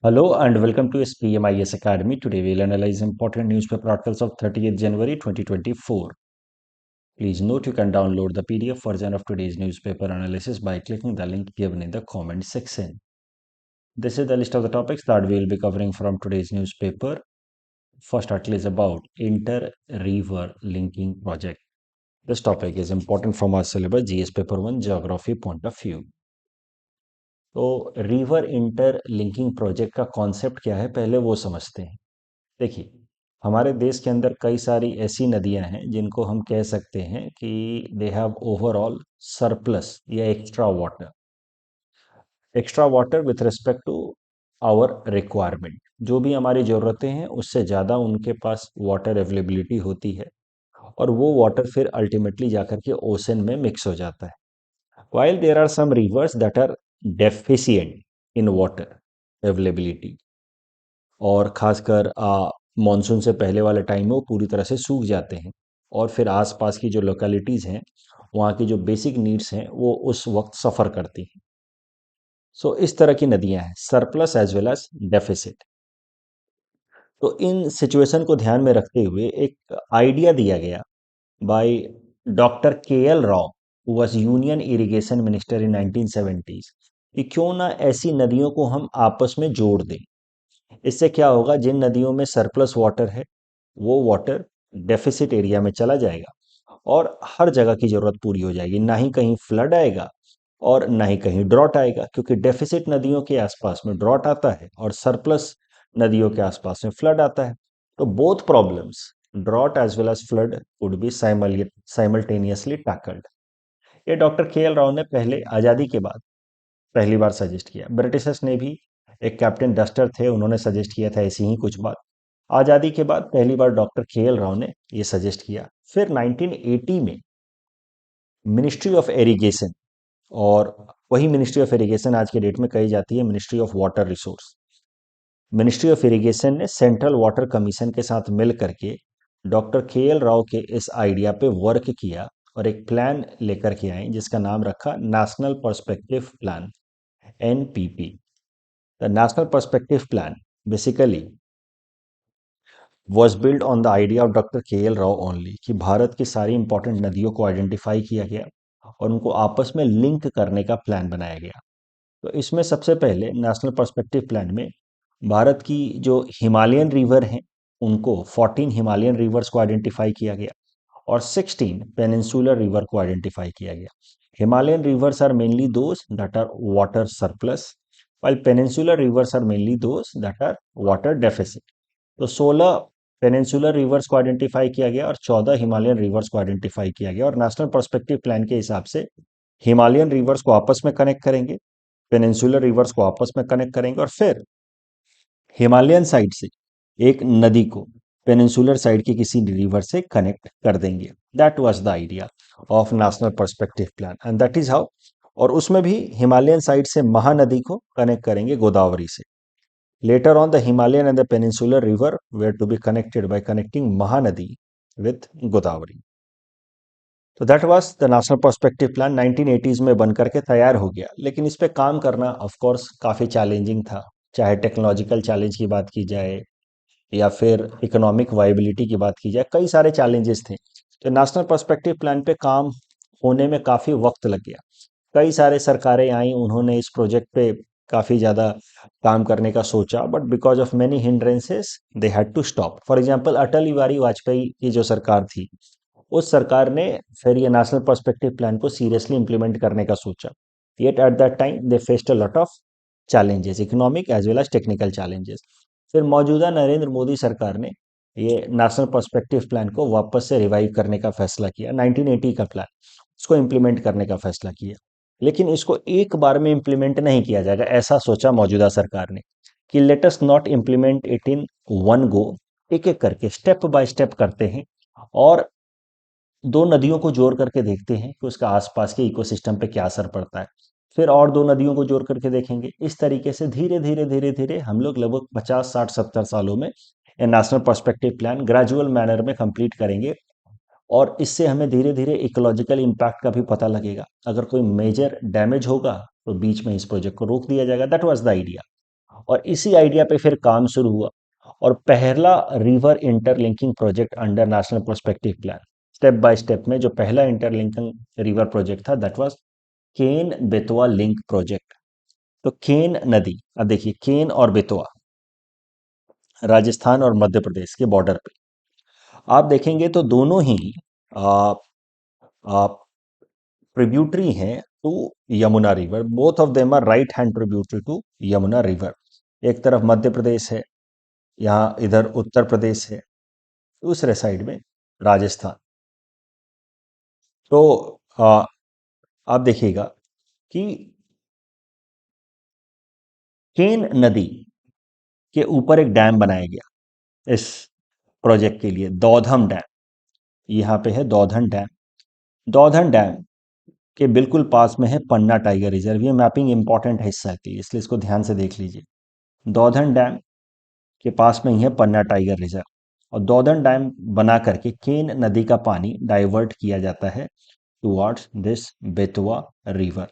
Hello and welcome to SPMIS Academy. Today we'll analyze important newspaper articles of 30th January 2024. Please note you can download the PDF version of today's newspaper analysis by clicking the link given in the comment section. This is the list of the topics that we'll be covering from today's newspaper. First article is about Inter-River Linking Project. This topic is important from our syllabus GS Paper 1 Geography point of view. तो river inter linking project का concept क्या है पहले वो समझते हैं। देखिए, हमारे देश के अंदर कई सारी ऐसी नदियां हैं जिनको हम कह सकते हैं कि दे हैव ओवरऑल सरप्लस या extra water with respect to our requirement. जो भी हमारी ज़रूरतें हैं उससे ज़्यादा उनके पास वाटर अवेलेबिलिटी होती है और वो वाटर फिर अल्टीमेटली जाकर के ओशन में मिक्स हो जाता है। While there are some rivers that are deficient in water availability, और खासकर मॉनसून से पहले वाले टाइम में वो पूरी तरह से सूख जाते हैं और फिर आसपास की जो लोकेलिटीज़ हैं वहाँ की जो बेसिक नीड्स हैं वो उस वक्त सफ़र करती हैं। सो इस तरह की नदियाँ हैं, surplus as well as deficit. तो इन सिचुएशन को ध्यान में रखते हुए एक आइडिया दिया गया by doctor K L Rao, who was union irrigation minister in 1970s, कि क्यों ना ऐसी नदियों को हम आपस में जोड़ दें। इससे क्या होगा, जिन नदियों में सरप्लस वाटर है वो वाटर डेफिसिट एरिया में चला जाएगा और हर जगह की जरूरत पूरी हो जाएगी। ना ही कहीं फ्लड आएगा और ना ही कहीं ड्रॉट आएगा, क्योंकि डेफिसिट नदियों के आसपास में ड्रॉट आता है और सरप्लस नदियों के आसपास में फ्लड आता है। तो both problems, drought as well as flood, would be simultaneously tackled. ये डॉक्टर के एल राव ने पहले आज़ादी के बाद पहली बार सजेस्ट किया। ब्रिटिशर्स ने भी, एक कैप्टन डस्टर थे, उन्होंने सजेस्ट किया था ऐसी ही कुछ बात। आज़ादी के बाद पहली बार डॉक्टर के एल राव ने ये सजेस्ट किया। फिर 1980 में मिनिस्ट्री ऑफ इरिगेशन, और वही मिनिस्ट्री ऑफ इरिगेशन आज के डेट में कही जाती है ministry of water resource, ministry of irrigation ने सेंट्रल वाटर कमीशन के साथ मिल करके डॉक्टर के एल राव के इस आइडिया पे वर्क किया और एक प्लान लेकर के आए जिसका नाम रखा national perspective plan, NPP. The national perspective plan basically was built on the idea of doctor K L Rao only, कि भारत की सारी इंपॉर्टेंट नदियों को आइडेंटिफाई किया गया और उनको आपस में लिंक करने का प्लान बनाया गया। तो इसमें सबसे पहले नेशनल पर्सपेक्टिव प्लान में भारत की जो हिमालयन रिवर हैं उनको 14 हिमालयन रिवर्स को आइडेंटिफाई किया गया और 16 पेनिनसुलर रिवर को आइडेंटिफाई किया गया। Himalayan rivers are mainly those that are water surplus, while peninsular rivers are mainly those that are water deficit। तो 16 पेनिनसुलर रिवर्स को आइडेंटिफाई किया गया और 14 हिमालयन रिवर्स को आइडेंटिफाई किया गया, और नेशनल पर्सपेक्टिव प्लान के हिसाब से हिमालयन रिवर्स को आपस में कनेक्ट करेंगे, पेनिनसुलर रिवर्स को आपस में कनेक्ट करेंगे और फिर हिमालयन साइड से एक नदी को पेनिनसुलर साइड की किसी रिवर से कनेक्ट कर देंगे। That was the idea of national perspective plan and that is how. और उसमें भी हिमालयन साइड से महानदी को कनेक्ट करेंगे गोदावरी से। Later on, the Himalayan and the Peninsular River were to be connected by connecting Mahanadi with Godavari। तो that was the national perspective plan. 1980s में बन करके तैयार हो गया, लेकिन इस पे काम करना ऑफ कोर्स काफ़ी चैलेंजिंग था। चाहे टेक्नोलॉजिकल चैलेंज की बात की जाए या फिर इकोनॉमिक वायबिलिटी की बात की जाए, कई सारे चैलेंजेस थे। तो नेशनल पर्सपेक्टिव प्लान पे काम होने में काफ़ी वक्त लग गया। कई सारे सरकारें आई, उन्होंने इस प्रोजेक्ट पे काफ़ी ज़्यादा काम करने का सोचा, but because of many hindrances they had to stop. For example Atal Bihari Vajpayee की जो सरकार थी, उस सरकार ने फिर ये नेशनल पर्सपेक्टिव प्लान को सीरियसली इंप्लीमेंट करने का सोचा। Yet at that time they faced a lot of challenges, economic as well as technical challenges. फिर मौजूदा नरेंद्र मोदी सरकार ने ये नेशनल पर्सपेक्टिव प्लान को वापस से रिवाइव करने का फैसला किया। 1980 का प्लान, उसको इम्प्लीमेंट करने का फैसला किया, लेकिन इसको एक बार में इम्प्लीमेंट नहीं किया जाएगा, ऐसा सोचा मौजूदा सरकार ने कि let us not implement it in one go. एक एक करके स्टेप बाय स्टेप करते हैं और दो नदियों को जोड़ करके देखते हैं कि उसका आसपास के इकोसिस्टम पे क्या असर पड़ता है। फिर और दो नदियों को जोड़ करके देखेंगे। इस तरीके से धीरे धीरे धीरे धीरे हम लोग लगभग 50 60 70 सालों में ये national perspective plan gradual manner में कंप्लीट करेंगे और इससे हमें धीरे धीरे इकोलॉजिकल इम्पैक्ट का भी पता लगेगा। अगर कोई मेजर डैमेज होगा तो बीच में इस प्रोजेक्ट को रोक दिया जाएगा। That was the idea. और इसी आइडिया पे फिर काम शुरू हुआ और पहला river interlinking project under national perspective plan, step by step में जो पहला इंटरलिंकिंग रिवर प्रोजेक्ट था that was Ken Betwa link project. तो केन नदी, अब देखिए केन और बेतवा राजस्थान और मध्य प्रदेश के बॉर्डर पे आप देखेंगे तो दोनों ही आ, आ, ट्रिब्यूटरी हैं to Yamuna river. Both of them are right hand tributary to Yamuna river. एक तरफ मध्य प्रदेश है, यहाँ इधर उत्तर प्रदेश है, दूसरे साइड में राजस्थान। तो आप देखिएगा कि केन नदी के ऊपर एक डैम बनाया गया इस प्रोजेक्ट के लिए, दौधम डैम। यहाँ पे है दौधन डैम। दौधन डैम के बिल्कुल पास में है पन्ना टाइगर रिजर्व। ये मैपिंग इंपॉर्टेंट है इस साइट के लिए, इसलिए इसको ध्यान से देख लीजिए। दौधन डैम के पास में ही है पन्ना टाइगर रिजर्व और दौधन डैम बना करके केन नदी का पानी डाइवर्ट किया जाता है towards this Betwa river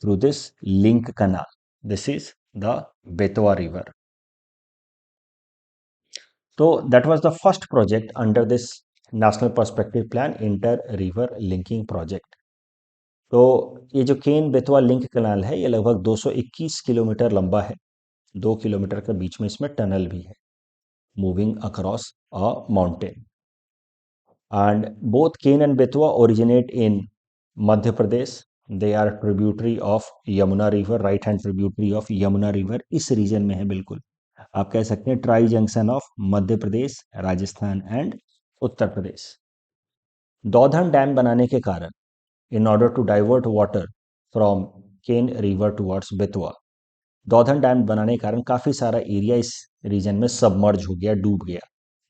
through this link canal. This is the Betwa river. So that was the first project under this national perspective plan, inter river linking project. तो ये जो केन बेतवा लिंक कनाल है ये लगभग 221 किलोमीटर लंबा है। 2 किलोमीटर के बीच में इसमें टनल भी है, moving across a mountain. And both Ken and Betwa originate in Madhya Pradesh. They are tributary of Yamuna river, right hand tributary of Yamuna river. इस रीजन में है बिल्कुल, आप कह सकते हैं tri junction of Madhya Pradesh, Rajasthan and Uttar Pradesh. Daudhan dam बनाने के कारण, in order to divert water from Ken river towards Betwa, Daudhan dam बनाने के कारण काफ़ी सारा एरिया इस रीजन में सबमर्ज हो गया, डूब गया।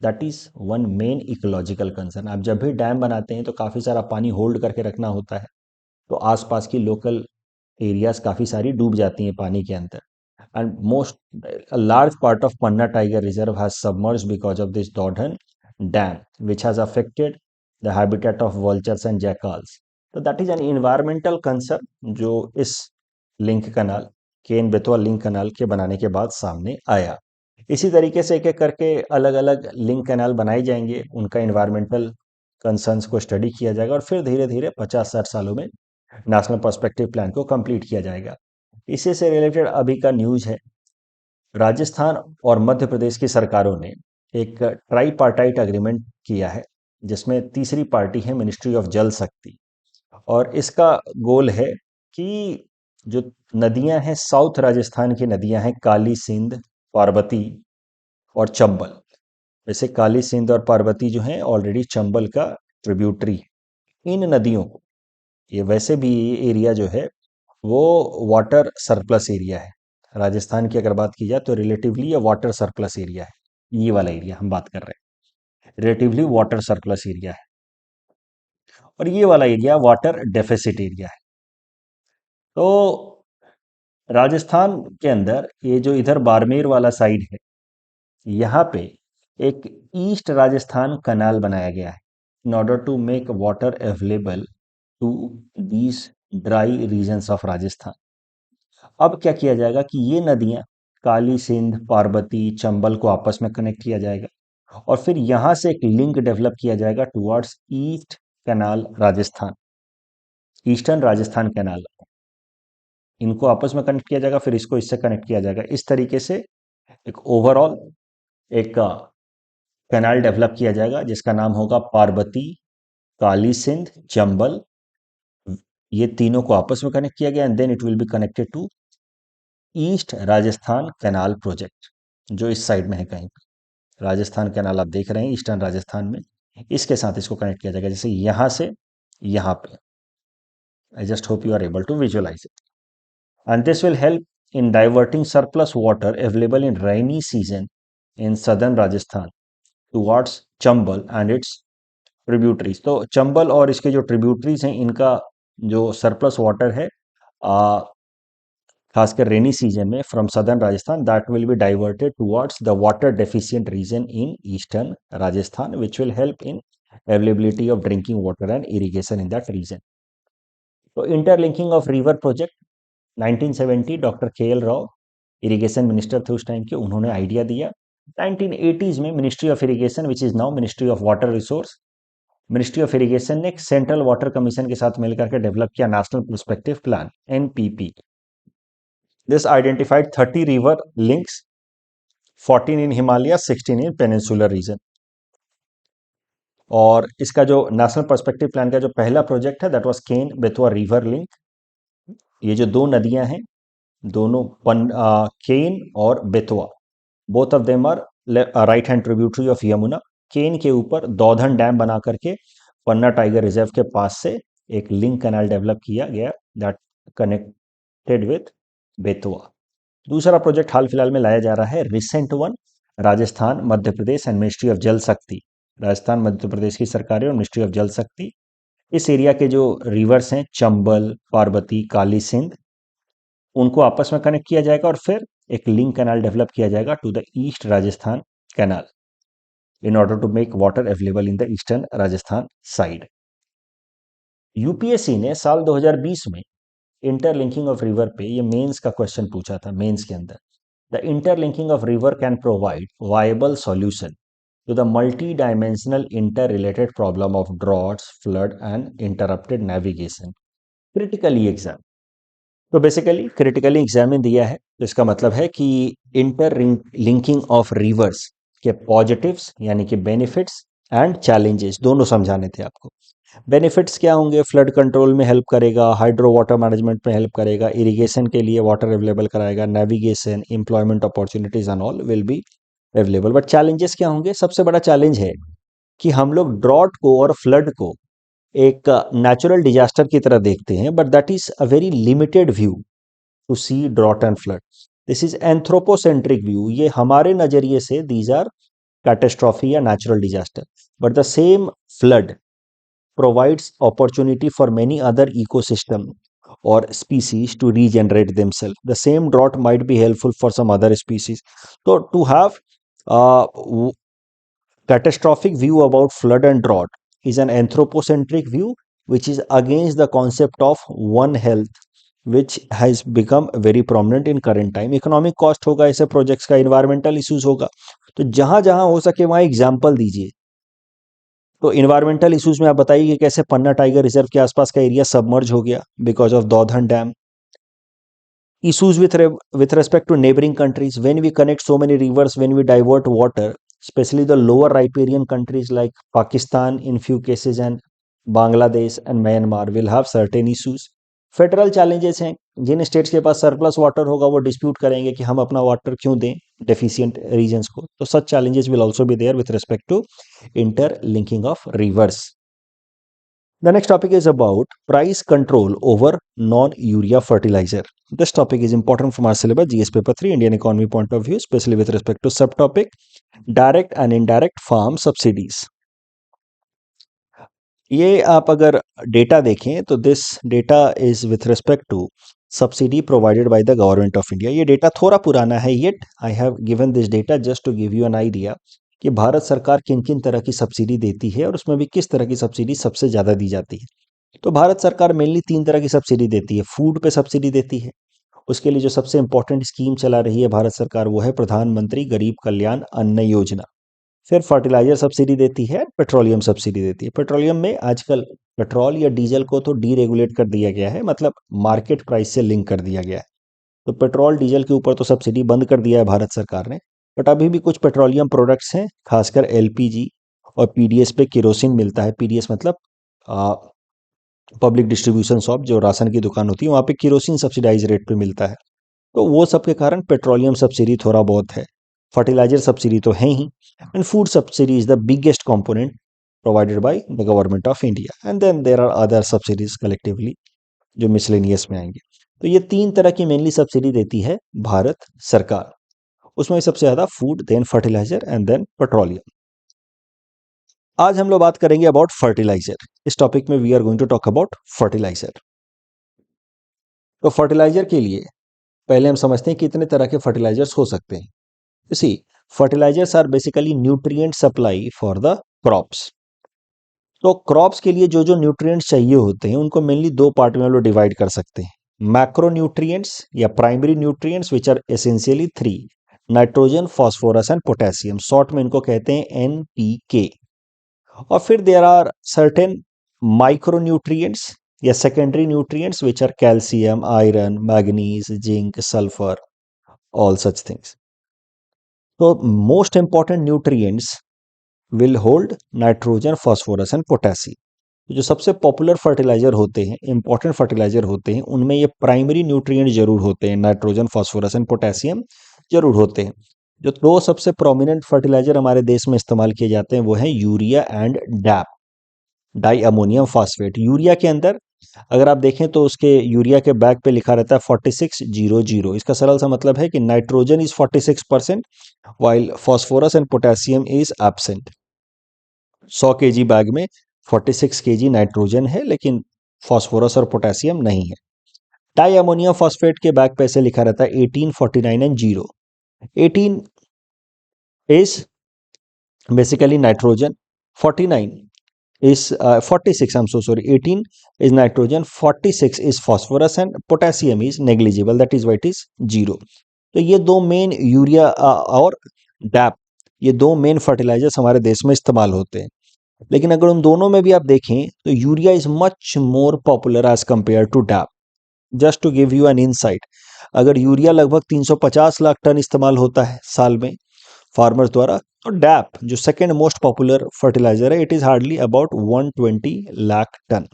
That is one main ecological concern. आप जब भी डैम बनाते हैं तो काफ़ी सारा पानी होल्ड करके रखना होता है, तो आसपास की लोकल एरियाज काफ़ी सारी डूब जाती हैं पानी के अंदर। And most a large part of Panna Tiger Reserve has submerged because of this Dodhan dam, which has affected the habitat of vultures and jackals. तो that is an environmental concern जो इस लिंक कनाल, केन Betwa link कनाल के बनाने के बाद सामने आया। इसी तरीके से एक एक करके अलग अलग लिंक कैनाल बनाए जाएंगे, उनका इन्वायरमेंटल कंसर्न्स को स्टडी किया जाएगा और फिर धीरे धीरे 50-60 सालों में नेशनल पर्सपेक्टिव प्लान को कंप्लीट किया जाएगा। इसी से रिलेटेड अभी का न्यूज है, राजस्थान और मध्य प्रदेश की सरकारों ने एक ट्राईपार्टाइट अग्रीमेंट किया है जिसमें तीसरी पार्टी है मिनिस्ट्री ऑफ जल शक्ति। और इसका गोल है कि जो नदियां हैं, साउथ राजस्थान की नदियां हैं काली सिंध, पार्वती और चंबल। वैसे काली सिंध और पार्वती जो हैं ऑलरेडी चंबल का ट्रिब्यूटरी है। इन नदियों को, ये वैसे भी ये एरिया जो है वो वाटर सरप्लस एरिया है। राजस्थान की अगर बात की जाए तो रिलेटिवली ये वाटर सरप्लस एरिया है। ये वाला एरिया हम बात कर रहे हैं, रिलेटिवली वाटर सरप्लस एरिया है। और ये वाला एरिया वाटर डेफिसिट एरिया है। तो राजस्थान के अंदर ये जो इधर बाड़मेर वाला साइड है, यहाँ पे एक ईस्ट राजस्थान कनाल बनाया गया है in order to make water available to these dry regions of Rajasthan. अब क्या किया जाएगा कि ये नदियां काली सिंध, पार्वती, चंबल को आपस में कनेक्ट किया जाएगा और फिर यहां से एक लिंक डेवलप किया जाएगा towards east canal Rajasthan, eastern Rajasthan canal. इनको आपस में कनेक्ट किया जाएगा, फिर इसको इससे कनेक्ट किया जाएगा। इस तरीके से एक ओवरऑल एक कैनाल डेवलप किया जाएगा जिसका नाम होगा पार्वती, काली सिंध, चंबल। ये तीनों को आपस में कनेक्ट किया गया and then it will be connected to east Rajasthan canal project, जो इस साइड में है कहीं पे। राजस्थान कैनाल आप देख रहे हैं ईस्टर्न राजस्थान में, इसके साथ इसको कनेक्ट किया जाएगा, जैसे यहां से यहां पे। I just hope you are able to visualise it. And this will help in diverting surplus water available in rainy season in southern Rajasthan towards Chambal and its tributaries. तो चंबल और इसके जो ट्रिब्यूटरीज हैं इनका जो सरप्लस वाटर है, खासकर रेनी सीजन में from southern Rajasthan, that will be diverted towards the water deficient region in eastern Rajasthan which will help in availability of drinking water and irrigation in that region. तो interlinking of river project 1970 doctor K L Rao irrigation minister थे उस time के, उन्होंने idea दिया। 1980s में ministry of irrigation which is now ministry of water resource, ministry of irrigation ने एक central water commission के साथ मिलकर के डेवलप किया national perspective plan, NPP. This identified 30 river links, 14 in Himalaya, 16 in peninsular reason. और इसका जो नेशनल पर्सपेक्टिव प्लान का जो पहला प्रोजेक्ट है that was Ken Betwa river link. ये जो दो नदियां हैं, दोनों केन और Betwa, both of them are right hand tributary of Yamuna. Ken के ऊपर दौधन डैम बना करके पन्ना टाइगर रिजर्व के पास से एक लिंक कैनाल डेवलप किया गया दैट कनेक्टेड विथ बेतवा। दूसरा प्रोजेक्ट हाल फिलहाल में लाया जा रहा है, recent one, Rajasthan Madhya Pradesh and ministry of जल शक्ति, राजस्थान मध्य प्रदेश की सरकारें और मिनिस्ट्री ऑफ जल शक्ति, इस एरिया के जो रिवर्स हैं चंबल, पार्वती, काली सिंध, उनको आपस में कनेक्ट किया जाएगा और फिर एक लिंक कैनाल डेवलप किया जाएगा to the east Rajasthan canal in order to make water available in the eastern Rajasthan side. UPSC ने साल 2020 में इंटरलिंकिंग ऑफ रिवर पे ये मेंस का क्वेश्चन पूछा था, मेंस के अंदर। The interlinking of river can provide viable solution to the multi-dimensional interrelated problem of droughts, flood and interrupted navigation. Critically examined. तो बेसिकली क्रिटिकली एग्जामिन दिया है, तो इसका मतलब है कि इंटर लिंकिंग ऑफ रिवर्स के पॉजिटिव्स यानी कि बेनिफिट्स एंड चैलेंजेस दोनों समझाने थे आपको। बेनिफिट्स क्या होंगे, फ्लड कंट्रोल में हेल्प करेगा, हाइड्रो वाटर मैनेजमेंट में हेल्प करेगा, इरिगेशन के लिए वाटर अवेलेबल कराएगा, navigation, employment opportunities and all will be available. But challenges क्या होंगे, सबसे बड़ा चैलेंज है कि हम लोग ड्रॉट को और फ्लड को एक नेचुरल डिजास्टर की तरह देखते हैं, but that is a very limited view to see drought and flood. This is anthropocentric view, ये हमारे नजरिए से दीज आर कैटेस्ट्रॉफी या natural disaster, but the same flood provides opportunity for many other ecosystem or species to regenerate themselves. The same drought might be helpful for some other species. So to have a catastrophic view about flood and drought is an anthropocentric view which is against the concept of one health which has become very prominent in current time. Economic cost होगा ऐसे projects का, environmental issues होगा, तो जहां जहां हो सके वहां एग्जाम्पल दीजिए। तो इन्वायरमेंटल इश्यूज में आप बताइए कि कैसे पन्ना टाइगर रिजर्व के आसपास का एरिया सबमर्ज हो गया because of Daudhan dam. Issues with respect to neighboring countries, when we connect so many rivers, when we divert water, especially the lower riparian countries like Pakistan in few cases and Bangladesh and Myanmar will have certain issues. Federal challenges हैं, जिन states के पास surplus water होगा वो dispute करेंगे कि हम अपना water क्यों दें डेफिशिएंट रीजन्स को, तो such challenges will also be there with respect to inter linking of rivers. The next topic is about price control over non-urea fertilizer. This topic is important from our syllabus GS paper 3 Indian economy point of view, especially with respect to subtopic direct and indirect farm subsidies. ये आप अगर data देखें तो this data is with respect to subsidy provided by the government of India. ये data थोड़ा पुराना है, yet I have given this data just to give you an idea कि भारत सरकार किन किन तरह की सब्सिडी देती है और उसमें भी किस तरह की सब्सिडी सबसे ज़्यादा दी जाती है। तो भारत सरकार मेनली 3 तरह की सब्सिडी देती है। फूड पे सब्सिडी देती है, उसके लिए जो सबसे इंपॉर्टेंट स्कीम चला रही है भारत सरकार वो है प्रधानमंत्री गरीब कल्याण अन्न योजना। फिर फर्टिलाइजर सब्सिडी देती है, पेट्रोलियम सब्सिडी देती है। पेट्रोलियम में आजकल पेट्रोल या डीजल को तो डीरेगुलेट कर दिया गया है, मतलब मार्केट प्राइस से लिंक कर दिया गया है। तो पेट्रोल डीजल के ऊपर तो सब्सिडी बंद कर दिया है भारत सरकार ने, बट अभी भी कुछ पेट्रोलियम प्रोडक्ट्स हैं, खासकर एलपीजी और पीडीएस पे केरोसिन मिलता है। पीडीएस मतलब पब्लिक डिस्ट्रीब्यूशन शॉप, जो राशन की दुकान होती है, वहाँ पे केरोसिन सब्सिडाइज रेट पे मिलता है। तो वो सब के कारण पेट्रोलियम सब्सिडी थोड़ा बहुत है। फर्टिलाइजर सब्सिडी तो है ही, and food subsidy is the biggest component provided by the government of India, and then there are other subsidies collectively जो मिसलेनियस में आएंगे। तो ये 3 तरह की मेनली सब्सिडी देती है भारत सरकार, उसमें सबसे ज्यादा food, then fertiliser and then petroleum. आज हम लोग बात करेंगे अबाउट फर्टिलाइजर। इस टॉपिक में we are going to talk about fertiliser. तो फर्टिलाइजर के लिए पहले हम समझते हैं कितने तरह के फर्टिलाइजर्स हो सकते हैं। See, fertilizers are basically nutrient supply for the crops. तो क्रॉप्स के लिए जो जो न्यूट्रिएंट्स चाहिए होते हैं उनको मेनली 2 पार्ट में हम लोग डिवाइड कर सकते हैं। मैक्रोन्यूट्रिएंट्स या primary nutrients which are essentially three, nitrogen, phosphorus and potassium, short में इनको कहते हैं एनपीके। और फिर देयर आर सर्टेन माइक्रोन्यूट्रिएंट्स या secondary nutrients which are calcium, iron, manganese, zinc, sulphur, all such things. तो most important nutrients will hold nitrogen, phosphorus and potassium. जो सबसे पॉपुलर फर्टिलाइजर होते हैं, इंपॉर्टेंट फर्टिलाइजर होते हैं, उनमें ये प्राइमरी न्यूट्रिएंट जरूर होते हैं, नाइट्रोजन, फास्फोरस एंड पोटेशियम जरूर होते हैं। जो दो सबसे प्रोमिनेंट फर्टिलाइजर हमारे देश में इस्तेमाल किए जाते हैं वो है urea and DAP, di ammonium phosphate. Urea के अंदर अगर आप देखें तो उसके यूरिया के बैग पे लिखा रहता है 4600। इसका सरल सा मतलब है कि nitrogen is 46% while phosphorus and potassium is absent. 100 KG bag में 46 केजी नाइट्रोजन है लेकिन फास्फोरस और पोटेशियम नहीं है। डाई अमोनियम फॉस्फेट के बैग पे ऐसे लिखा रहता है 18, 49 and 0। 18 is basically nitrogen, 49 is 46, I'm so sorry, 18 is nitrogen, 46 is phosphorus and potassium is negligible, that is why it is 0। तो ये दो मेन यूरिया और डैप, ये दो मेन फर्टिलाइजर्स हमारे देश में इस्तेमाल होते हैं। लेकिन अगर उन दोनों में भी आप देखें तो urea is much more popular as compare to DAP. Just to give you an insight, अगर यूरिया लगभग 350 लाख टन इस्तेमाल होता है साल में फार्मर्स द्वारा, तो डैप जो सेकेंड मोस्ट पॉपुलर फर्टिलाइजर है, it is hardly about 120 lakh tonne.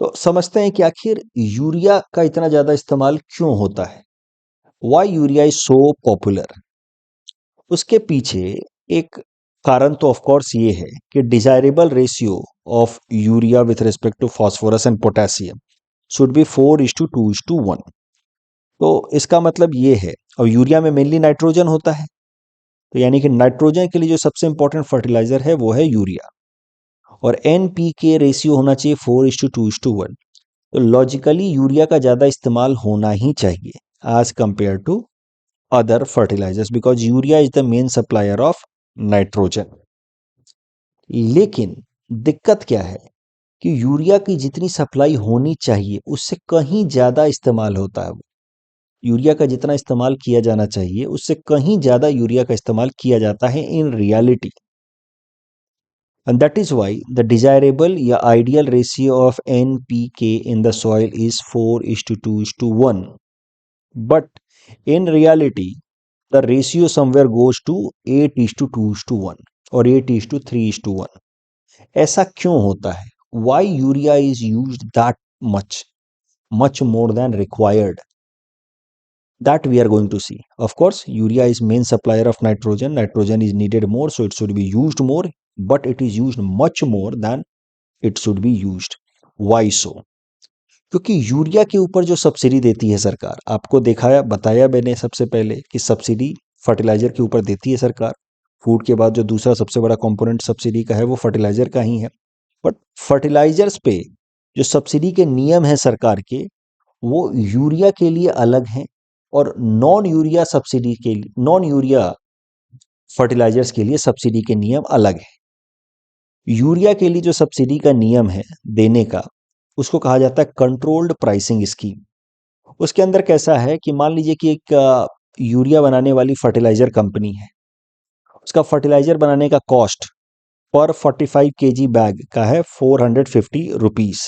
तो समझते हैं कि आखिर यूरिया का इतना ज्यादा इस्तेमाल क्यों होता है, why urea is so popular. उसके पीछे एक कारण तो ऑफ कोर्स ये है कि desirable ratio of urea with respect to phosphorus and potassium should be 4:2:1। तो इसका मतलब ये है, और यूरिया में मेनली नाइट्रोजन होता है, तो यानी कि नाइट्रोजन के लिए जो सबसे इंपॉर्टेंट फर्टिलाइजर है वो है यूरिया, और एनपीके रेशियो होना चाहिए 4:2:1। तो लॉजिकली यूरिया का ज्यादा इस्तेमाल होना ही चाहिए as compare to other fertilisers, because urea is the main supplier of nitrogen. लेकिन दिक्कत क्या है कि यूरिया की जितनी सप्लाई होनी चाहिए उससे कहीं ज्यादा इस्तेमाल होता है। यूरिया का जितना इस्तेमाल किया जाना चाहिए उससे कहीं ज्यादा यूरिया का इस्तेमाल किया जाता है in reality. And that is why the desirable या ideal ratio of NPK in the soil is 4:2:1. But in reality, the ratio somewhere goes to 8:2:1 or 8:3:1. ऐसा क्यों होता है? Why urea is used that much more than required? That we are going to see. Of course, urea is main supplier of nitrogen. Nitrogen is needed more, so it should be used more, but it is used much more than it should be used. Why so? क्योंकि urea के ऊपर जो subsidy देती है सरकार, आपको दिखाया बताया मैंने सबसे पहले कि सब्सिडी फर्टिलाइजर के ऊपर देती है सरकार। फूड के बाद जो दूसरा सबसे बड़ा कंपोनेंट सब्सिडी का है वो फर्टिलाइजर का ही है। बट फर्टिलाइजर्स पे जो सब्सिडी के नियम है सरकार के, वो यूरिया के लिए अलग हैं, और नॉन यूरिया फर्टिलाइजर्स के लिए सब्सिडी के नियम अलग है। यूरिया के लिए जो सब्सिडी का नियम है देने का, उसको कहा जाता है कंट्रोल्ड प्राइसिंग स्कीम। उसके अंदर कैसा है कि मान लीजिए कि एक यूरिया बनाने वाली फर्टिलाइजर कंपनी है, उसका फर्टिलाइजर बनाने का कॉस्ट पर 45 केजी बैग का है 450 रुपीज।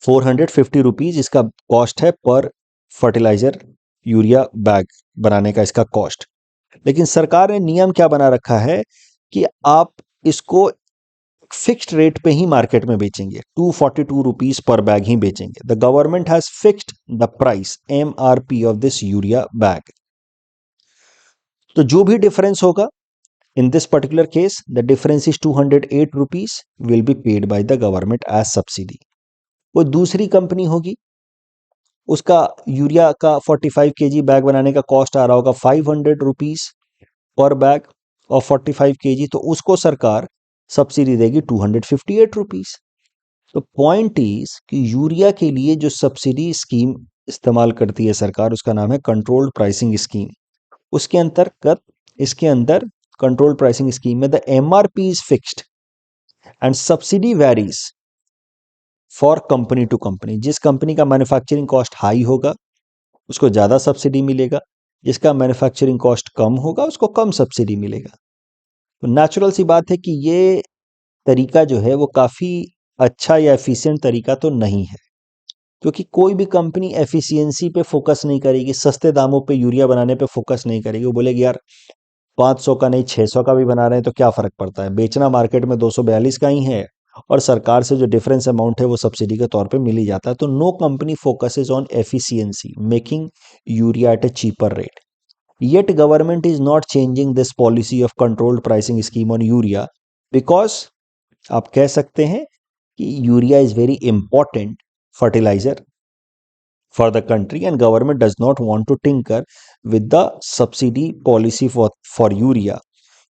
450 रुपीज इसका कॉस्ट है पर फर्टिलाइजर यूरिया बैग बनाने का इसका कॉस्ट। लेकिन सरकार ने नियम क्या बना रखा है कि आप इसको फिक्स्ड रेट पे ही मार्केट में बेचेंगे, 242 रुपीज पर बैग ही बेचेंगे। The government has fixed the price MRP of this urea bag. तो जो भी डिफरेंस होगा in this particular case, the difference is 208 rupees will be paid by the government as subsidy. वो दूसरी company होगी, उसका यूरिया का 45 केजी बैग बनाने का कॉस्ट आ रहा होगा 500 rupees per bag of 45 KG, तो उसको सरकार सब्सिडी देगी 258 रुपीज। तो पॉइंट इज कि यूरिया के लिए जो सब्सिडी स्कीम इस्तेमाल करती है सरकार, उसका नाम है कंट्रोल्ड प्राइसिंग स्कीम। उसके अंतर्गत इसके अंदर कंट्रोल्ड प्राइसिंग स्कीम में the MRP is fixed and subsidy varies for company to company. जिस कंपनी का मैन्युफैक्चरिंग कॉस्ट हाई होगा उसको ज़्यादा सब्सिडी मिलेगा, जिसका मैन्युफैक्चरिंग कॉस्ट कम होगा उसको कम सब्सिडी मिलेगा। तो नेचुरल सी बात है कि ये तरीका जो है वो काफ़ी अच्छा या एफिशिएंट तरीका तो नहीं है, क्योंकि कोई भी कंपनी एफिशिएंसी पे फोकस नहीं करेगी, सस्ते दामों पे यूरिया बनाने पे फोकस नहीं करेगी। वो बोलेगी यार 500 का नहीं 600 का भी बना रहे हैं तो क्या फर्क पड़ता है, बेचना मार्केट में 242 का ही है और सरकार से जो डिफरेंस अमाउंट है वो सब्सिडी के तौर पे मिल ही जाता है। तो no company focuses on efficiency making urea at a cheaper rate. Yet government is not changing this policy of controlled pricing scheme on urea, because आप कह सकते हैं कि urea is very important fertiliser for the country and government does not want to tinker with the subsidy policy for urea.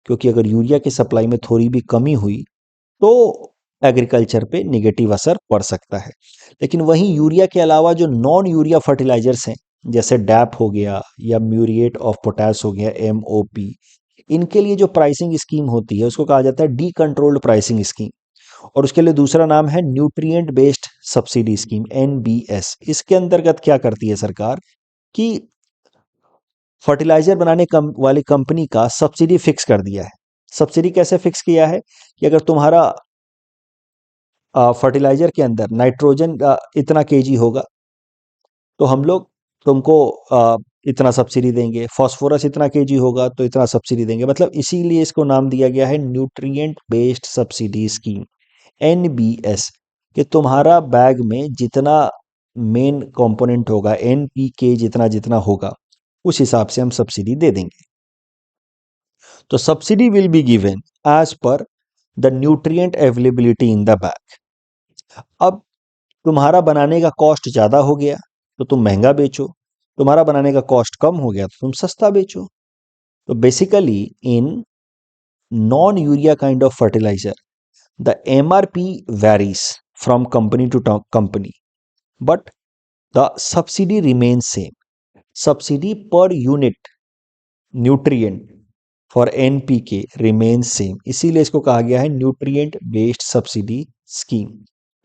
क्योंकि अगर urea की supply में थोड़ी भी कमी हुई तो एग्रीकल्चर पे निगेटिव असर पड़ सकता है। लेकिन वहीं यूरिया के अलावा जो नॉन यूरिया फर्टिलाइजर्स हैं जैसे डैप हो गया या म्यूरिएट ऑफ पोटास हो गया MOP, इनके लिए जो प्राइसिंग स्कीम होती है उसको कहा जाता है डी कंट्रोल्ड प्राइसिंग स्कीम, और उसके लिए दूसरा नाम है nutrient based subsidy scheme NBS। इसके अंतर्गत क्या करती है सरकार कि फर्टिलाइजर बनाने वाली कंपनी का सब्सिडी फिक्स कर दिया है। सब्सिडी कैसे फिक्स किया है कि अगर तुम्हारा फर्टिलाइजर के अंदर नाइट्रोजन इतना केजी होगा तो हम लोग तुमको इतना सब्सिडी देंगे, फास्फोरस इतना केजी होगा तो इतना सब्सिडी देंगे। मतलब इसीलिए इसको नाम दिया गया है nutrient based subsidy scheme NBS। कि तुम्हारा बैग में जितना मेन कंपोनेंट होगा NPK जितना जितना होगा उस हिसाब से हम सब्सिडी दे देंगे। तो subsidy will be given as per the nutrient availability in the bag. अब तुम्हारा बनाने का कॉस्ट ज़्यादा हो गया तो तुम महंगा बेचो, तुम्हारा बनाने का कॉस्ट कम हो गया तो तुम सस्ता बेचो। तो basically in non urea kind of fertiliser the MRP varies from company to company, but the subsidy remains same. Subsidy per unit nutrient for NPK remains same. इसीलिए इसको कहा गया है nutrient based subsidy scheme.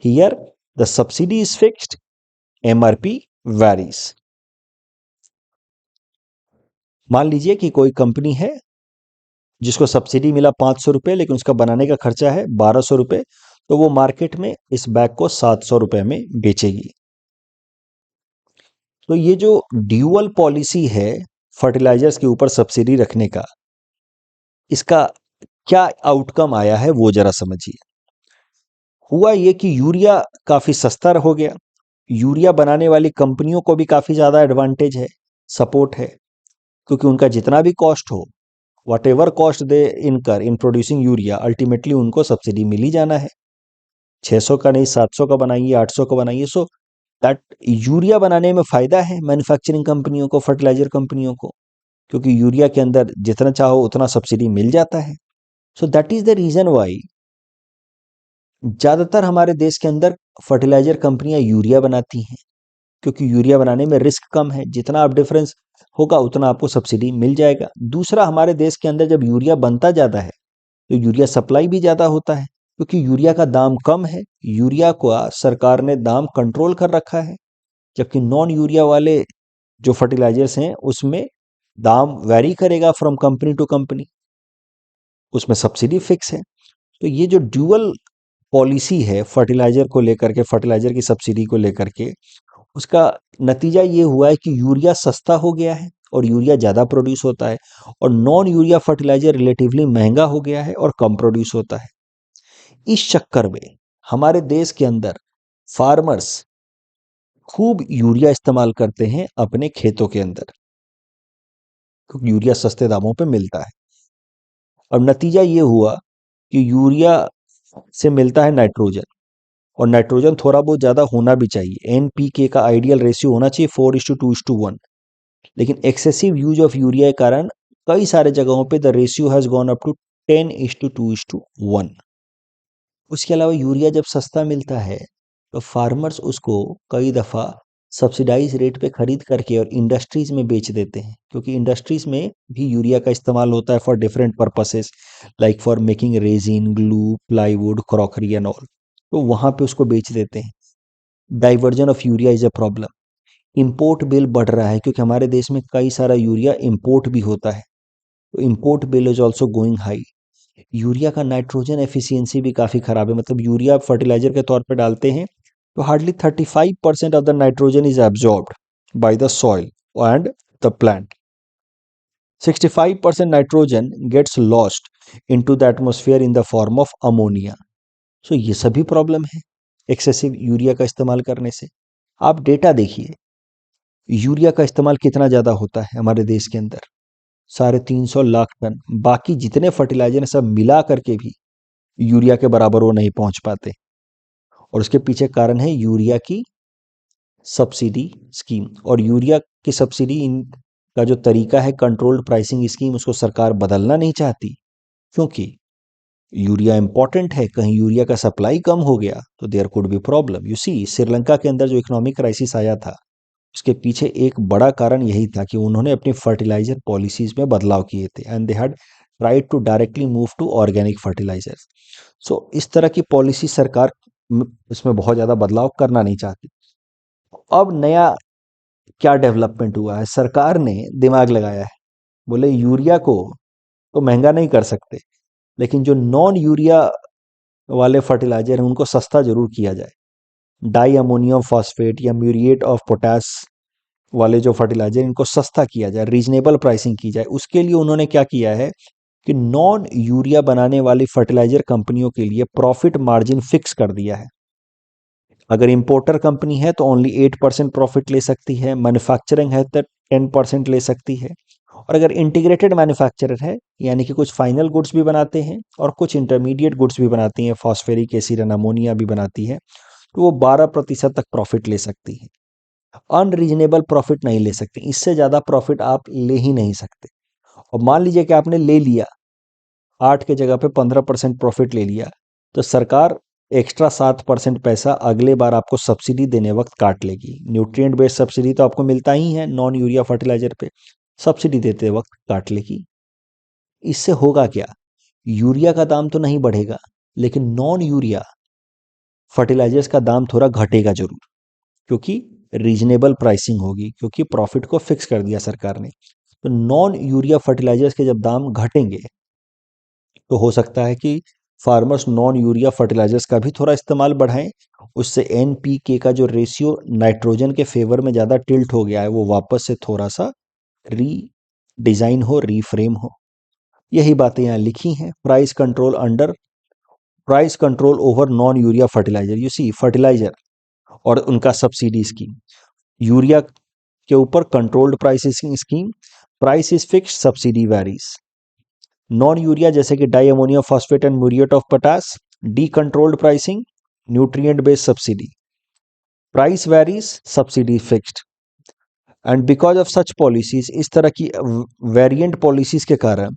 Here the subsidy is fixed, MRP varies. मान लीजिए कि कोई company है जिसको सब्सिडी मिला 500 रुपये लेकिन उसका बनाने का खर्चा है 1200 रुपये, तो वो मार्केट में इस बैग को 700 रुपये में बेचेगी। तो ये जो ड्यूअल पॉलिसी है फर्टिलाइजर्स के ऊपर सब्सिडी रखने का, इसका क्या आउटकम आया है वो जरा समझिए। हुआ ये कि यूरिया काफ़ी सस्ता हो गया, यूरिया बनाने वाली कंपनियों को भी काफ़ी ज़्यादा एडवांटेज है, सपोर्ट है, क्योंकि उनका जितना भी कॉस्ट हो, वट एवर कॉस्ट दे इनकर इन प्रोड्यूसिंग यूरिया, अल्टीमेटली उनको सब्सिडी मिल ही जाना है। 600 का नहीं 700 का बनाइए 800 का बनाइए, सो दैट यूरिया बनाने में फ़ायदा है मैन्युफैक्चरिंग कंपनियों को, फर्टिलाइजर कंपनियों को, क्योंकि यूरिया के अंदर जितना चाहो उतना सब्सिडी मिल जाता है। So that is the reason why ज़्यादातर हमारे देश के अंदर फर्टिलाइजर कंपनियां यूरिया बनाती हैं, क्योंकि यूरिया बनाने में रिस्क कम है, जितना आप डिफरेंस होगा उतना आपको सब्सिडी मिल जाएगा। दूसरा, हमारे देश के अंदर जब यूरिया बनता ज़्यादा है तो यूरिया सप्लाई भी ज़्यादा होता है, क्योंकि यूरिया का दाम कम है, यूरिया का सरकार ने दाम कंट्रोल कर रखा है। जबकि नॉन यूरिया वाले जो फर्टिलाइजर्स हैं उसमें दाम वैरी करेगा फ्रॉम कंपनी टू कंपनी, उसमें सब्सिडी फिक्स है। तो ये जो ड्यूअल पॉलिसी है फर्टिलाइजर को लेकर के, फर्टिलाइजर की सब्सिडी को लेकर के, उसका नतीजा ये हुआ है कि यूरिया सस्ता हो गया है और यूरिया ज़्यादा प्रोड्यूस होता है, और नॉन यूरिया फर्टिलाइजर रिलेटिवली महंगा हो गया है और कम प्रोड्यूस होता है। इस चक्कर में हमारे देश के अंदर फार्मर्स खूब यूरिया इस्तेमाल करते हैं अपने खेतों के अंदर, क्योंकि यूरिया सस्ते दामों पे मिलता है। और नतीजा ये हुआ कि यूरिया से मिलता है नाइट्रोजन, और नाइट्रोजन थोड़ा बहुत ज़्यादा होना भी चाहिए। NPK का आइडियल रेशियो होना चाहिए 4:2:1, लेकिन एक्सेसिव यूज ऑफ यूरिया के कारण कई सारे जगहों पे the ratio has gone up to 10:2:1। उसके अलावा यूरिया जब सस्ता मिलता है तो फार्मर्स उसको कई दफ़ा सब्सिडाइज रेट पे खरीद करके और इंडस्ट्रीज़ में बेच देते हैं, क्योंकि इंडस्ट्रीज़ में भी यूरिया का इस्तेमाल होता है for different purposes, like for making resin, glue, plywood, crockery and all. तो वहाँ पे उसको बेच देते हैं। Diversion of urea is a problem. Import bill बढ़ रहा है क्योंकि हमारे देश में कई सारा यूरिया इंपोर्ट भी होता है, तो import bill is also going high. Urea का नाइट्रोजन एफिशिएंसी भी काफ़ी खराब है, मतलब यूरिया आप फर्टिलाइजर के तौर पे डालते हैं तो hardly 35% of the nitrogen is absorbed by the soil and the plant. 65% nitrogen gets lost into the atmosphere in the form of ammonia. So ये सभी प्रॉब्लम है एक्सेसिव यूरिया का इस्तेमाल करने से। आप डेटा देखिए, यूरिया का इस्तेमाल कितना ज़्यादा होता है हमारे देश के अंदर, 350 लाख टन। बाकी जितने फर्टिलाइजर हैं सब मिला करके भी यूरिया के बराबर वो नहीं पहुंच पाते, और उसके पीछे कारण है यूरिया की सब्सिडी स्कीम। और यूरिया की सब्सिडी इन का जो तरीका है कंट्रोल्ड प्राइसिंग स्कीम, उसको सरकार बदलना नहीं चाहती, क्योंकि यूरिया इंपॉर्टेंट है। कहीं यूरिया का सप्लाई कम हो गया तो there could be problem. You see, Sri Lanka के अंदर जो इकोनॉमिक क्राइसिस आया था उसके पीछे एक बड़ा कारण यही था कि उन्होंने अपनी फर्टिलाइजर पॉलिसीज में बदलाव किए थे, and they had tried to directly move to organic fertilizers. So इस तरह की पॉलिसी सरकार इसमें बहुत ज़्यादा बदलाव करना नहीं चाहती। अब नया क्या डेवलपमेंट हुआ है, सरकार ने दिमाग लगाया है, बोले यूरिया को तो महंगा नहीं कर सकते, लेकिन जो नॉन यूरिया वाले फर्टिलाइजर हैं उनको सस्ता जरूर किया जाए। डाई अमोनियम फॉस्फेट या म्यूरिएट ऑफ पोटास वाले जो फर्टिलाइजर, इनको सस्ता किया जाए, रीजनेबल प्राइसिंग की जाए। उसके लिए उन्होंने क्या किया है कि नॉन यूरिया बनाने वाली फर्टिलाइजर कंपनियों के लिए प्रॉफिट मार्जिन फिक्स कर दिया है। अगर इंपोर्टर कंपनी है तो ओनली 8% प्रॉफिट ले सकती है, मैन्युफैक्चरिंग है तो 10% ले सकती है, और अगर इंटीग्रेटेड मैन्युफैक्चरर है यानी कि कुछ फाइनल गुड्स भी बनाते हैं और कुछ इंटरमीडिएट गुड्स भी बनाती हैं, फॉस्फेरिक एसिड एंड अमोनिया भी बनाती है, तो वो 12% तक प्रॉफिट ले सकती है। अनरीजनेबल प्रॉफिट नहीं ले सकते, इससे ज़्यादा प्रॉफिट आप ले ही नहीं सकते। और मान लीजिए कि आपने ले लिया, 8 के जगह पे 15% प्रॉफिट ले लिया, तो सरकार एक्स्ट्रा 7% पैसा अगले बार आपको सब्सिडी देने वक्त काट लेगी। न्यूट्रिएंट बेस्ड सब्सिडी तो आपको मिलता ही है नॉन यूरिया फर्टिलाइजर पे, सब्सिडी देते वक्त काट लेगी। इससे होगा क्या, यूरिया का दाम तो नहीं बढ़ेगा, लेकिन नॉन यूरिया फर्टिलाइजर्स का दाम थोड़ा घटेगा जरूर, क्योंकि रीजनेबल प्राइसिंग होगी, क्योंकि प्रॉफिट को फिक्स कर दिया सरकार ने। तो नॉन यूरिया फर्टिलाइजर्स के जब दाम घटेंगे तो हो सकता है कि फार्मर्स नॉन यूरिया फर्टिलाइजर्स का भी थोड़ा इस्तेमाल बढ़ाएं। उससे एनपीके का जो रेशियो नाइट्रोजन के फेवर में ज़्यादा टिल्ट हो गया है वो वापस से थोड़ा सा री डिज़ाइन हो, रीफ्रेम हो। यही बातें यहाँ लिखी हैं। Price control over non urea fertiliser, you see fertiliser और उनका सब्सिडी स्कीम। यूरिया के ऊपर controlled pricing scheme, price is fixed, subsidy varies. Non urea जैसे कि di ammonium phosphate and muriate of potash, de controlled pricing, nutrient based subsidy, price varies, subsidy fixed. And because of such policies, इस तरह की variant policies के कारण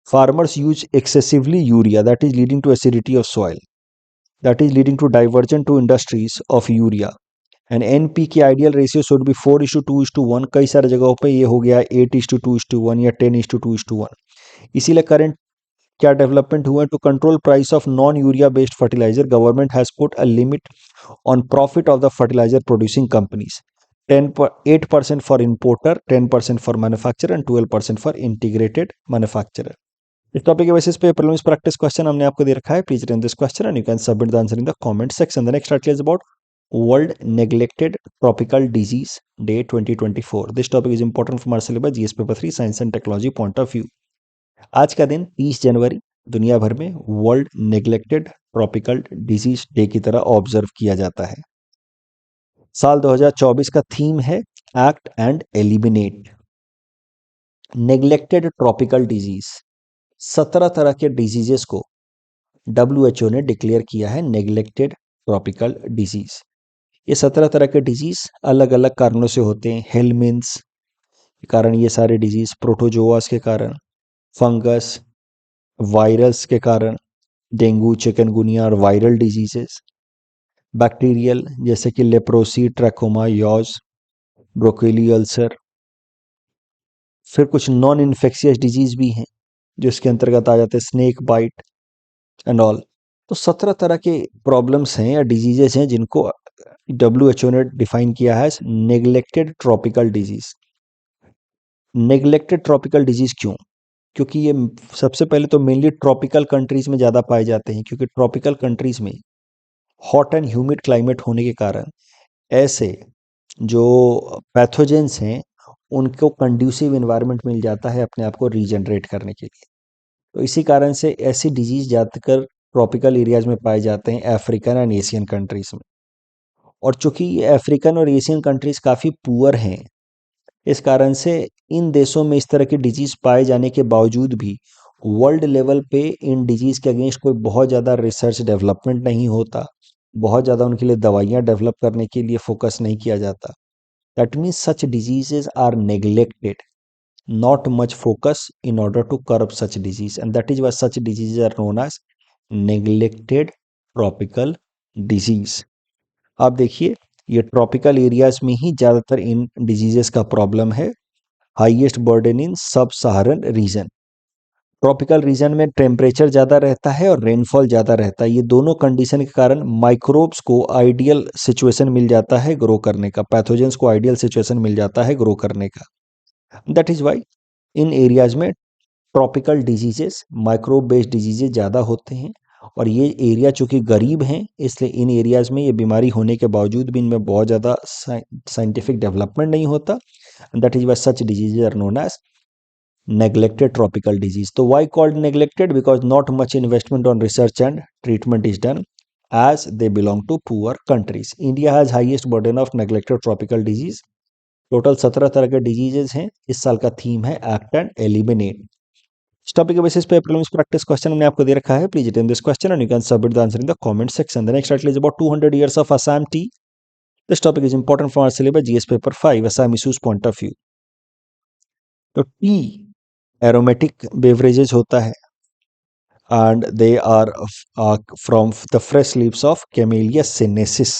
farmers use excessively urea, that is leading to acidity of soil, that is leading to diversion to industries of urea. And NP की ideal ratio should be 4:2:1। कई सारे जगहों पे ये हो गया 8:2:1 या 10:2:1। इसीलिए करंट क्या डेवलपमेंट हुए, to control price of non urea based fertiliser, government has put a limit on profit of the fertiliser producing companies. 8% for importer, 10% for manufacturer and 12% for integrated manufacturer. इस टॉपिक के basis पे prelims practice question हमने आपको दे रखा है। Please run this question and you can submit the answer in the comment section. The next article is about world neglected tropical disease day 2024। This topic is important for our syllabus GS paper 3 science and technology point of view. आज का दिन 30 जनवरी दुनिया भर में world neglected tropical disease day की तरह observe किया जाता है। साल 2024 का थीम है act and eliminate neglected tropical disease. 17 तरह के डिजीजेस को WHO ने डिक्लेयर किया है नेग्लेक्टेड ट्रॉपिकल डिजीज। ये 17 तरह के डिजीज अलग अलग कारणों से होते हैं। हेलमिन्स के कारण ये सारे डिजीज, प्रोटोजोआस के कारण, फंगस, वायरस के कारण, डेंगू, चिकनगुनिया और वायरल डिजीजेस, बैक्टीरियल जैसे कि लेप्रोसी, ट्रैकोमा, यॉज, ब्रोकेली अल्सर। फिर कुछ नॉन इन्फेक्शियस डिजीज भी हैं जो इसके अंतर्गत आ जाते हैं, स्नेक बाइट एंड ऑल। तो 17 तरह के प्रॉब्लम्स हैं या डिजीजेस हैं जिनको WHO ने डिफाइन किया है neglected tropical disease. Neglected tropical disease क्यों? क्योंकि ये सबसे पहले तो मेनली ट्रॉपिकल कंट्रीज में ज़्यादा पाए जाते हैं, क्योंकि ट्रॉपिकल कंट्रीज में हॉट एंड ह्यूमिड क्लाइमेट होने के कारण ऐसे जो पैथोजेंस हैं उनको कंड्यूसिव इन्वायरमेंट मिल जाता है अपने आप को रीजनरेट करने के लिए। तो इसी कारण से ऐसी डिजीज ज़्यादातर ट्रॉपिकल एरियाज में पाए जाते हैं, अफ्रीकन एंड एशियन कंट्रीज में। और चूंकि ये अफ्रीकन और एशियन कंट्रीज काफ़ी पुअर हैं, इस कारण से इन देशों में इस तरह की डिजीज पाए जाने के बावजूद भी वर्ल्ड लेवल पे इन डिजीज के अगेंस्ट कोई बहुत ज़्यादा रिसर्च डेवलपमेंट नहीं होता, बहुत ज़्यादा उनके लिए दवाइयाँ डेवलप करने के लिए फोकस नहीं किया जाता। That means such diseases are neglected, not much focus in order to curb such disease, and that is why such diseases are known as neglected tropical disease। आप देखिए, ये ट्रॉपिकल एरियाज में ही ज़्यादातर इन डिजीजेस का problem है। Highest burden इन सब सहारन reason. Tropical region में temperature ज़्यादा रहता है और रेनफॉल ज़्यादा रहता है। ये दोनों कंडीशन के कारण माइक्रोब्स को आइडियल सिचुएशन मिल जाता है ग्रो करने का, पैथोजेंस को आइडियल सिचुएशन मिल जाता है ग्रो करने का। That is why in areas में tropical diseases, microbe based diseases ज़्यादा होते हैं। और ये एरिया चूंकि गरीब हैं, इसलिए इन एरियाज में ये बीमारी होने के बावजूद भी इनमें बहुत ज़्यादा साइंटिफिक डेवलपमेंट नहीं होता। That is why such diseases are known as neglected tropical disease। तो why called neglected? Because not much investment on research and treatment is done as they belong to poor countries। India has highest burden of neglected tropical disease। Total 17 तरह के diseases हैं। इस साल का theme है act and eliminate. इस topic के basis पे प्रीलिम्स प्रैक्टिस क्वेश्चन हमने आपको दे रखा है। Please attempt this question and you can submit the answer in the comment section. The next title is about 200 years of Assam tea। This topic is important for our syllabus GS paper 5 Assam issues point of view. तो tea aromatic beverages होता है and they are from the fresh leaves of Camellia sinensis।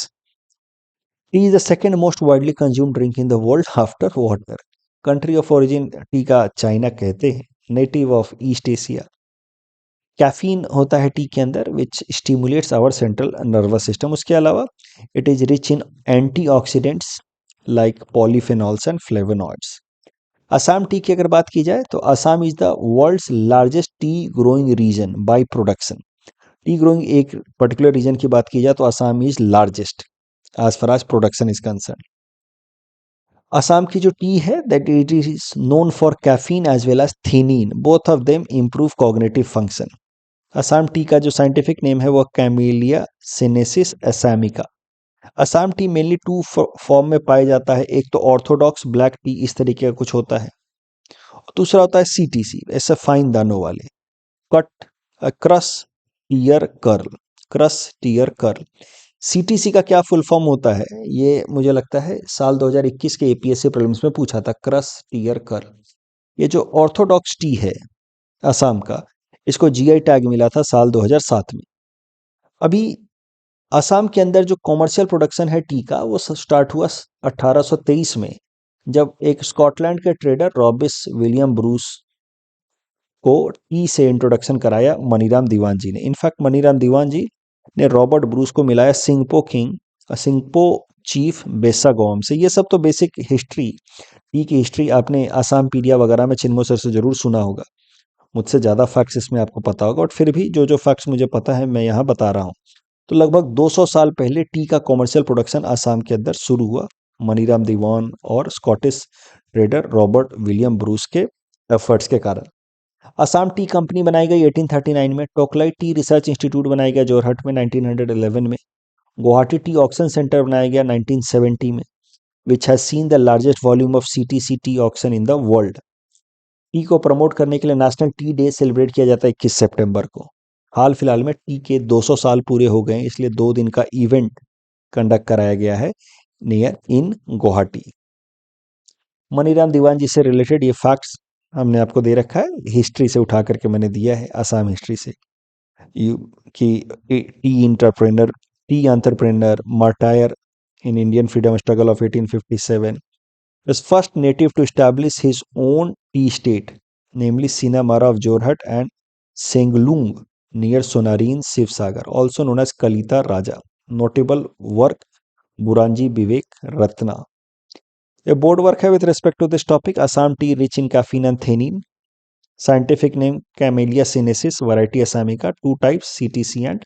Tea is the second most widely consumed drink in the world after water। Country of origin tea का China कहते हैं। Native of East Asia. Caffeine होता है tea के अंदर which stimulates our central nervous system. उसके अलावा it is rich in antioxidants like polyphenols and flavonoids. Assam tea की अगर बात की जाए तो Assam is the world's largest tea growing region by production. Tea growing एक पर्टिकुलर रीजन की बात की जाए तो Assam is largest as far as production is concern. Assam की जो टी है that it is known for caffeine as well as theanine, both of them improve cognitive function. Assam tea का जो साइंटिफिक नेम है वो camellia sinensis assamica. Assam tea mainly two form में पाया जाता है। एक तो ऑर्थोडॉक्स ब्लैक टी इस तरीके का कुछ होता है, दूसरा होता है सीटीसी, ऐसे फाइन दानों वाले। Cut crush tear curl, crush tear curl. CTC का क्या फुल फॉर्म होता है, ये मुझे लगता है साल 2021 के एपीएससी प्रीलिम्स में पूछा था, क्रस टीयर कर्ल। ये जो ऑर्थोडॉक्स टी है असम का, इसको जीआई टैग मिला था साल 2007 में। अभी असम के अंदर जो कॉमर्शियल प्रोडक्शन है टी का वो स्टार्ट हुआ 1823 में, जब एक स्कॉटलैंड के ट्रेडर रॉबिस विलियम ब्रूस को टी से इंट्रोडक्शन कराया मनीराम दीवान जी ने। इनफैक्ट मनीराम दीवान जी ने रॉबर्ट ब्रूस को मिलाया सिंगपो किंग, सिंगपो चीफ बेसागोम से। ये सब तो बेसिक हिस्ट्री, टी की हिस्ट्री आपने आसाम पीडिया वगैरह में चिन्मो सर से जरूर सुना होगा। मुझसे ज़्यादा फैक्ट्स इसमें आपको पता होगा, और फिर भी जो जो फैक्ट्स मुझे पता है मैं यहाँ बता रहा हूँ। तो लगभग 200 साल पहले टी का कॉमर्शियल प्रोडक्शन आसाम के अंदर शुरू हुआ मनीराम दीवान और Scottish trader Robert William Bruce के एफर्ट्स के कारण। असम टी कंपनी बनाई गई 1839 में। टोकलाई टी रिसर्च इंस्टीट्यूट बनाया गया जोरहट में 1911 में। गुवाहाटी टी ऑक्शन सेंटर बनाया गया 1970 में, which has seen the largest volume of CTC T auction in the world. T को प्रमोट करने के लिए नेशनल टी डे सेलिब्रेट किया जाता है 21 सितंबर को। हाल फिलहाल में टी के 200 साल पूरे हो गए, इसलिए 2 दिन का इवेंट कंडक्ट कराया गया है नियर इन गुवाहाटी। मनीराम दीवान जी से रिलेटेड ये फैक्ट्स हमने आपको दे रखा है, हिस्ट्री से उठा करके मैंने दिया है, आसाम हिस्ट्री से। कि tea entrepreneur martyr in Indian freedom struggle of 1857 was first native to establish his own tea state, namely Sinamara of Jorhat and Senglung near Sonarin, Shivsagar, also known as Kalita Raja. Notable work Buranji Vivek Ratna. A board work है with respect to this topic. Assam tea rich in caffeine and theanine. Scientific name Camellia sinensis, variety Assamica, two types CTC and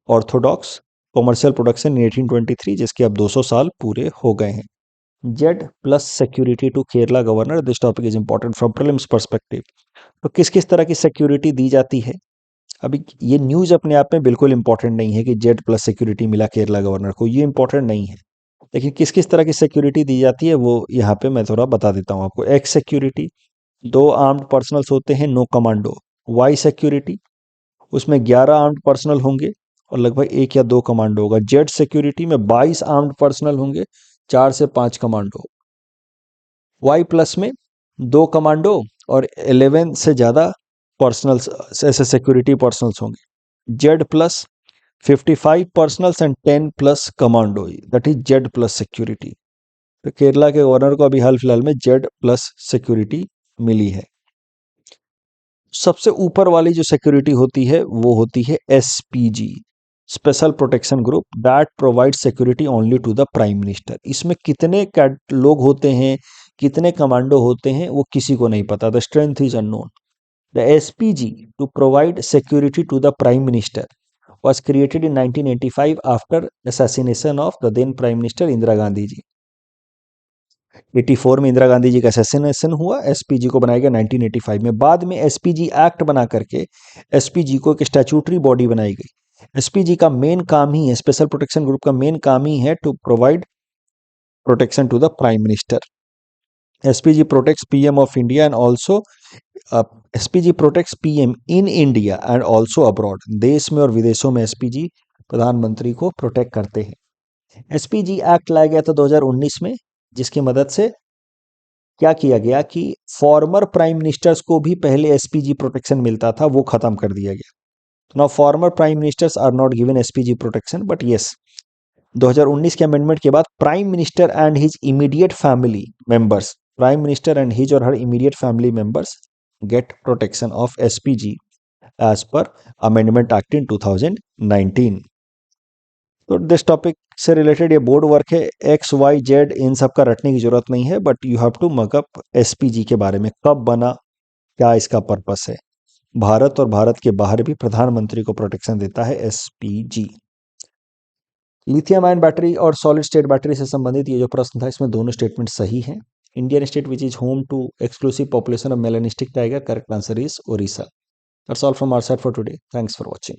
Orthodox. Commercial production in 1823, जिसके अब 200 साल पूरे हो गए हैं. Z plus security to Kerala governor. This topic is important from prelims perspective. तो किस किस तरह की सिक्योरिटी दी जाती है? अभी ये न्यूज अपने आप में बिल्कुल इंपॉर्टेंट नहीं है कि जेड प्लस सिक्योरिटी मिला केरला गवर्नर को, ये इंपॉर्टेंट नहीं है. लेकिन किस किस तरह की सिक्योरिटी दी जाती है वो यहाँ पे मैं थोड़ा बता देता हूँ आपको. एक्स सिक्योरिटी, 2 आर्म्ड पर्सनल्स होते हैं, नो कमांडो. वाई सिक्योरिटी, उसमें 11 आर्म्ड पर्सनल होंगे और लगभग 1 या 2 कमांडो होगा. जेड सिक्योरिटी में 22 आर्म्ड पर्सनल होंगे, 4 से 5 कमांडो. वाई प्लस में 2 कमांडो और 11 से ज़्यादा पर्सनल्स, ऐसे सिक्योरिटी पर्सनल्स होंगे. Z plus 55 personnels and 10 plus commando, that is Z plus security. तो केरला के गवर्नर को अभी हाल फिलहाल में जेड प्लस सिक्योरिटी मिली है. सबसे ऊपर वाली जो सिक्योरिटी होती है वो होती है SPG, special protection group, that provide security only to the prime minister. इसमें कितने लोग होते हैं, कितने कमांडो होते हैं, वो किसी को नहीं पता. The strength is unknown. The SPG to provide security to the prime minister was created in 1985 after assassination of the then Prime Minister Indira Gandhi जी. 84 में इंदिरा गांधी जी का असैसिनेशन हुआ, एसपीजी को बनाया गया 1985 में. बाद में एसपीजी एक्ट बना करके एसपीजी को एक स्टैट्यूटरी बॉडी बनाई गई. एसपीजी का मेन काम ही है, स्पेशल प्रोटेक्शन ग्रुप का मेन काम ही है to provide protection to the prime minister. SPG protects PM of India and also SPG protects PM in India and also abroad. देश में और विदेशों में एसपीजी प्रधानमंत्री को प्रोटेक्ट करते हैं. एसपीजी एक्ट लाया गया था 2019 में, जिसकी मदद से क्या किया गया कि फॉर्मर प्राइम मिनिस्टर्स को भी पहले एसपीजी प्रोटेक्शन मिलता था, वो खत्म कर दिया गया. Now former prime ministers are not given SPG protection, but yes, 2019 के अमेंडमेंट के बाद prime minister and his immediate family members, prime minister and his और her immediate family members get protection of SPG as per amendment act in 2019. तो this topic से related ये board work है. X Y Z इन सब का रटने की जरूरत नहीं है, but you have to मकअप SPG के बारे में, कब बना, क्या इसका पर्पस है. भारत और भारत के बाहर भी प्रधानमंत्री को प्रोटेक्शन देता है एसपीजी. लिथियम आयन बैटरी और सॉलिड स्टेट बैटरी से संबंधित ये जो प्रश्न था, इसमें दोनों स्टेटमेंट सही हैं. Indian state which is home to exclusive population of melanistic tiger, correct answer is Odisha. That's all from our side for today. Thanks for watching.